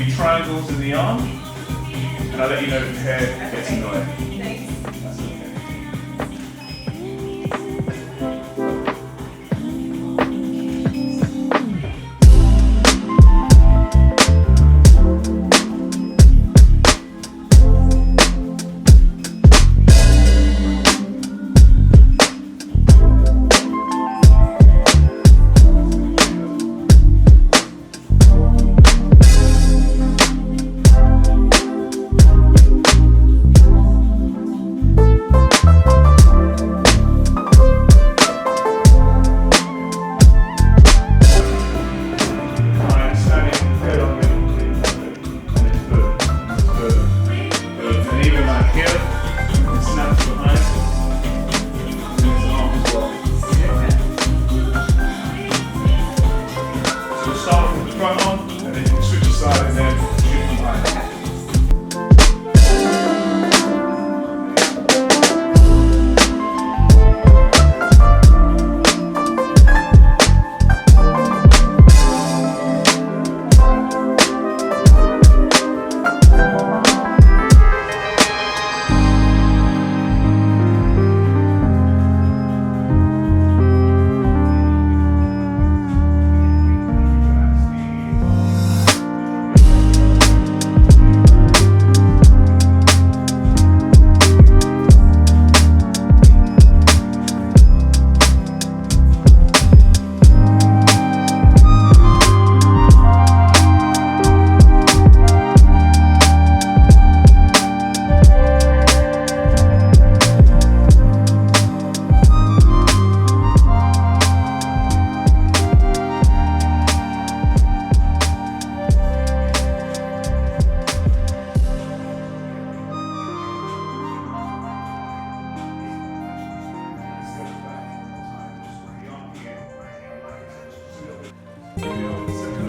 give me triangles in the arm, and I'll let you know if the hair gets annoying. That's okay.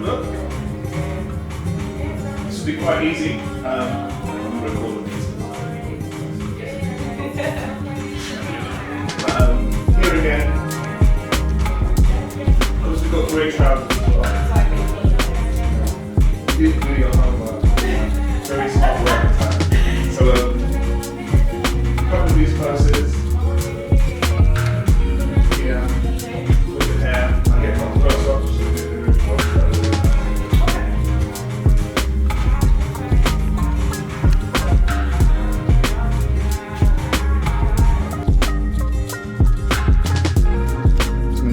Look. This will be quite easy. I'm going to call it this. Here again, because we've got great trousers as well. You didn't do your homework. Very smart work. So a couple of these poses. Yeah. With the hair. I get my close up.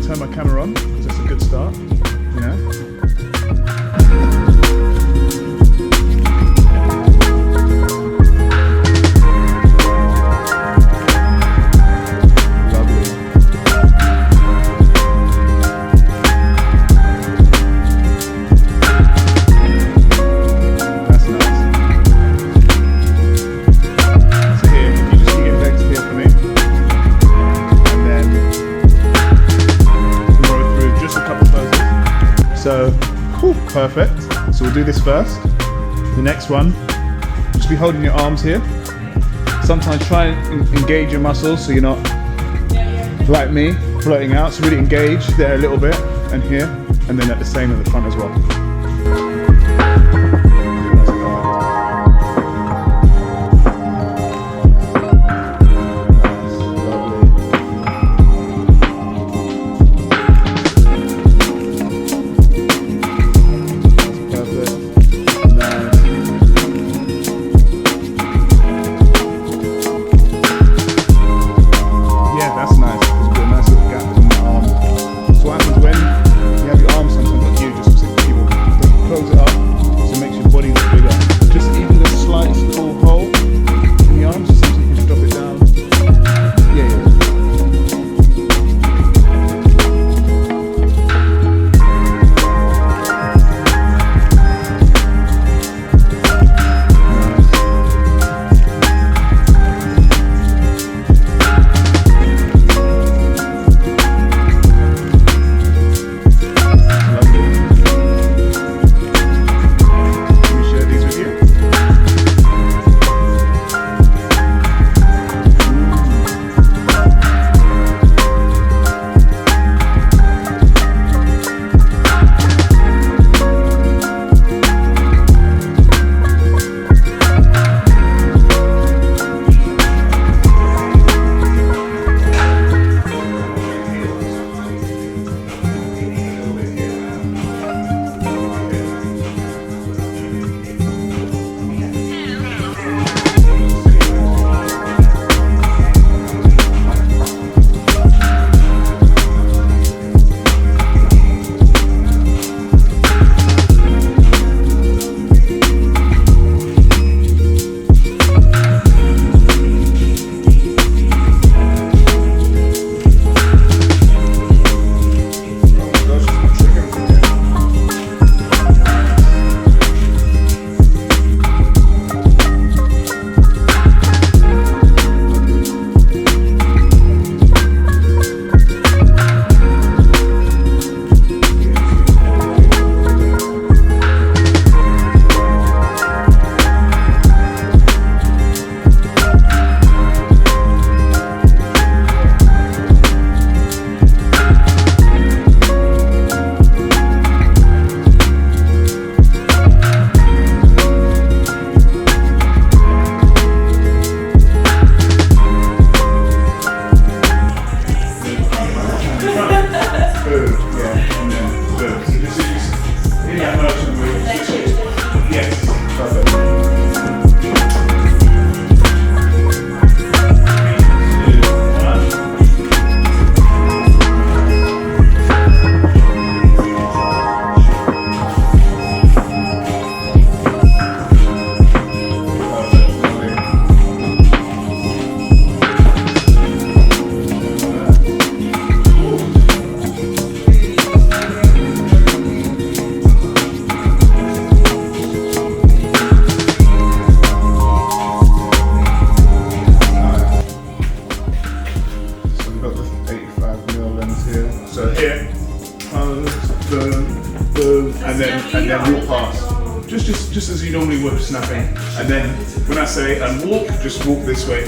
Turn my camera on, because that's a good start, you know. So, perfect. So we'll do this first. The next one, just be holding your arms here. Sometimes try and engage your muscles so you're not, like me, floating out. So really engage there a little bit, and here, and then at the same at the front as well. People just as you normally would snapping. And then when I say unwalk, just walk this way.